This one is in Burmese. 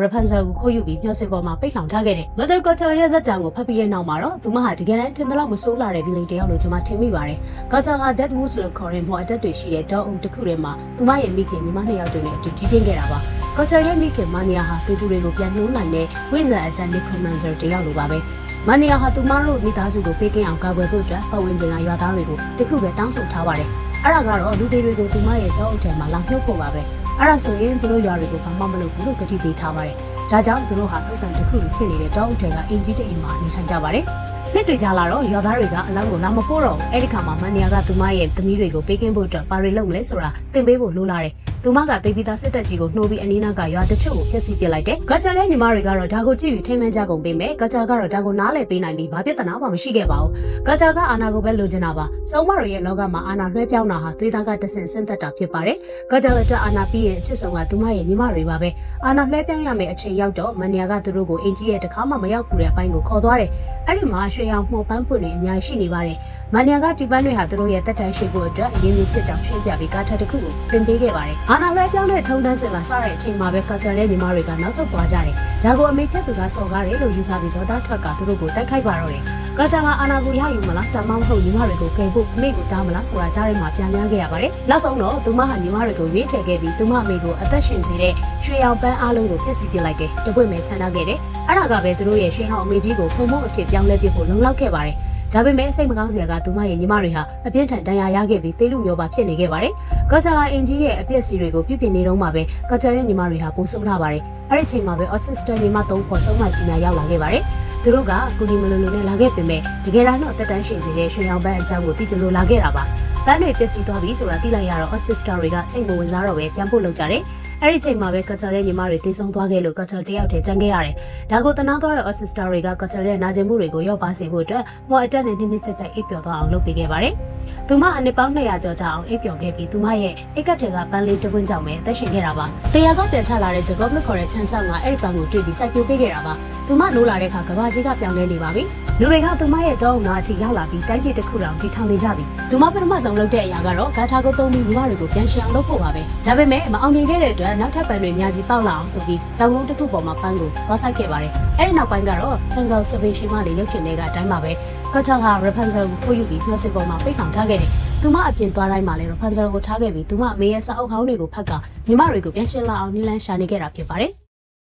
Rapunzel ကိုခိုးယူပြီးမျှော်စင်ပေါ်မှာပိတ်လှောင်ထားခဲ့တယ်။ Mother Gothel ရဲ့ဇာတ်ကြောင်ကိုဖတ်ပြီးတဲ့နောက်မှာတော့သူမဟာတကယ်တမ်းထင်သလောက်မဆိုးလာတဲ့ villain တယောက်လို့ကျွန်မထင်မိပါတယ်။ Gothel ဟာ Deadwoods လို့ခေါ်တဲ့မော်အတက်တွေရှိတဲ့တောအုပ်တစ်ခုထဲမှာသူမရဲ့မိခင်ညီမနှစ်ယောက်တို့နဲ့အတူကြီးပြင်းခဲ့တာပါ။ Gothel ရဲ့မိခင် Mania ဟာသူတွေကိုပြန်နှိုးနိုင်တဲ့ဝိဇ္ဇာအတန် necromancer တယောက်လိုပါပဲ။ Mania ဟာသူမတို့မိသားစုကိုပေးကင်းအောင်ကာကွယ်ဖို့အတွက်ပတ်ဝန်းကျင်ကရွာသားတွေကိုတခုပဲတောင်းဆိုထားပါတယ်။အဲ့ဒါကတော့လူတွေကိုသူမရဲ့တောအုပ်ထဲမှာလာမြုပ်ဖို့ပါပဲ။အဲ့ဒါဆိုရင်သူတို့ရွာတွေကိုဘာမှမလုပ်ဘူးလို့ကတိပေးထားပါတယ်။ဒါကြောင့်သူတို့ဟာတုတ်တန်တစ်ခုလိုဖြစ်နေတဲ့တောအုပ်ထဲကအင်ဂျီတအိမ်မှာနေထိုင်ကြပါတယ်။နှစ်တွေကြာလာတော့ရွာသားတွေကအလောင်းကိုလာမပို့တော့ဘူး။အဲ့ဒီခါမှာမန်နီယာကသူမရဲ့သမီးတွေကိုပေးကင်းဖို့အတွက်ပါရီလုပ်မလဲဆိုတာသင်ပေးဖို့လိုလာတယ်။သူမကတေးပြီးသားစစ်တပ်ကြီးကိုနှိုးပြီးအနီးနားကရွာတချို့ကိုဖျက်ဆီးပစ်လိုက်တယ်။ဂါချာရဲ့ညီမတွေကတော့ဒါကိုကြည့်ပြီးထိမှန်းကြကုန်ပေမဲ့ဂါချာကတော့ဒါကိုနားလည်ပေးနိုင်ပြီးဘာပြဿနာမှမရှိခဲ့ပါဘူး။ဂါချာကအာနာကိုပဲလိုချင်တာပါ။စုံမတွေရဲ့လောကမှာအာနာလွှဲပြောင်းတာဟာသွေးသားကတဆင့်ဆင့်သက်တာဖြစ်ပါတယ်။ဂါချာအတွက်အာနာပြီးရဲ့အချစ်ဆုံးကသူမရဲ့ညီမတွေပါပဲ။အာနာလွှဲပြောင်းရမယ့်အချိန်ရောက်တော့မန်နီယာကသူတို့ကိုအင်ကြီးရဲ့တခါမှမရောက်ဘူးတဲ့အပိုင်းကိုခေါ်သွားတယ်။အဲ့ဒီမှာရွှေရောင်မှုပန်းပွင့်တွေအများကြီးရှိနေပါတယ်။မန်နီယာကဒီပန်းတွေဟာသူတို့ရဲ့တက်တန်ရှိဖို့အတွက်အရင်းကြီးဖြစ်ကြောင်းရှင်းပြပြီးကားထတစ်ခုကိုသင်ပေးခဲ့ပါတယ်။အာနာလွှဲပြောင်းတဲ့ထုံးတန်းစင်လာစတဲ့အချိန်မှာပဲကာချာရဲ့ညီမတွေကနောက်ဆုတ်သွားကြတယ်။ဒါကိုအမေဖြတ်သူကစော်ကားတယ်လို့ယူဆပြီးဒေါသထွက်ကသူတို့ကိုတိုက်ခိုက်ပါတော့တယ်။ကာချာကအာနာကိုရယူမလားတမန်မဟုတ်ညီမတွေကိုကယ်ဖို့အမေကိုတောင်းမလားဆိုတာကြားထဲမှာပြန်များခဲ့ရပါတယ်။နောက်ဆုံးတော့သူမဟာညီမတွေကိုရွေးချယ်ခဲ့ပြီးသူမအမေကိုအသက်ရှင်စေတဲ့ရွှေရောင်ပန်းအားလုံးကိုဖျက်ဆီးပစ်လိုက်တယ်။တပွင့်မဲ့ချန်ထားခဲ့တယ်။အဲ့ဒါကပဲသူတို့ရဲ့ရွှေဟောင်းအမေကြီးကိုဖုံဖုံအဖြစ်ပြောင်းလဲပစ်ဖို့လုံလောက်ခဲ့ပါတယ်။ဒါပေမဲ့စိတ်မကောင်းစရာကသူမရဲ့ညီမတွေဟာအပြင်းထန်ဒဏ်ရာရခဲ့ပြီးသေလူမျိုးပါဖြစ်နေခဲ့ပါတယ်။ကာချာလာအင်ဂျီရဲ့အပြစ်စီတွေကိုပြုပြင်နေတော့မှပဲကာချာရဲ့ညီမတွေဟာပိုဆိုးလာပါတယ်။အဲ့ဒီချိန်မှာပဲ Oxyster ညီမ3ဖို့ဆုံးမကြီးများရောက်လာခဲ့ပါတယ်။သူတို့ကကူညီမလို့နဲ့လာခဲ့ပေမဲ့တကယ်တော့အသက်တန်းရှင်စေတဲ့ရွှေရောင်ပန်းအကြောင်းကိုသိကြလို့လာခဲ့တာပါ။ပန်းတွေပျက်စီးသွားပြီဆိုတာသိလိုက်ရတော့ Oxyster တွေကစိတ်မဝင်စားတော့ပဲပြန်ဖို့လုပ်ကြတယ်။အဲ့ဒီချိန်မှာပဲကာချာရဲ့ညီမတွေတေဆုံးသွားခဲ့လို့ကာချာတယောက်တည်းကြံခဲ့ရတယ်။ဒါကိုတနာသွားတဲ့ Oxyster တွေကကာချာရဲ့နာကျင်မှုတွေကိုရော့ပါစေဖို့အတွက်မော်အတက်နဲ့နည်းနည်းချက်ချက်အိပ်ပျော်သွားအောင်လုပ်ပေးခဲ့ပါတယ်။သူမအနှစ်ပေါင်း200ကျော်ကြာအောင်အိပ်ပျော်ခဲ့ပြီးသူမရဲ့အိတ်ကထဲကပန်းလေးတစ်ပွင့်ကြောင့်ပဲအသက်ရှင်ခဲ့တာပါ။တရားကပြန်ထလာတဲ့ဂျကော့လို့ခေါ်တဲ့ချန်ဆောက်ကအဲ့ဒီပန်းကိုတွေ့ပြီးစိုက်ပျိုးပေးခဲ့တာပါ။သူမလိုလာတဲ့အခါကဘာကြီးကပြောင်းလဲနေပါပြီ။လူတွေကသူမရဲ့တောအုံနာအထိရောက်လာပြီးတိုင်းပြည်တစ်ခုတောင်တည်ထောင်နေကြပြီ။သူမပထမဆုံးလုပ်တဲ့အရာကတော့ဂါထာကိုသုံးပြီးညီမတွေကိုပြန်ရှင်းအောင်လုပ်ဖို့ပါပဲ။ဒါပေမဲ့မအောင်မြင်ခဲ့တဲ့အတွက်နောက်ထပ်ပန်းတွေအများကြီးပေါက်လာအောင်ဆိုပြီးတောင်ကုန်းတစ်ခုပေါ်မှာပန်းကိုသွားဆိုင်ခဲ့ပါတယ်။အဲ့ဒီနောက်ပိုင်းကတော့ Jungle Salvation မှလေရုပ်ရှင်တွေကအတိုင်းပါပဲ။ Gothel ဟာ Rapunzel ကိုခိုးယူပြီးမျှော်စင်ပေါ်မှာပိတ်ထောင်ထားခဲ့တယ်။သူမအပြင်သွားတိုင်းမှာလည်း Rapunzel ကိုထားခဲ့ပြီးသူမအမေရဲ့စာအုပ်ဟောင်းတွေကိုဖတ်ကညီမတွေကိုပြန်ရှင်းလာအောင်နည်းလမ်းရှာနေခဲ့တာဖြစ်ပါတယ်။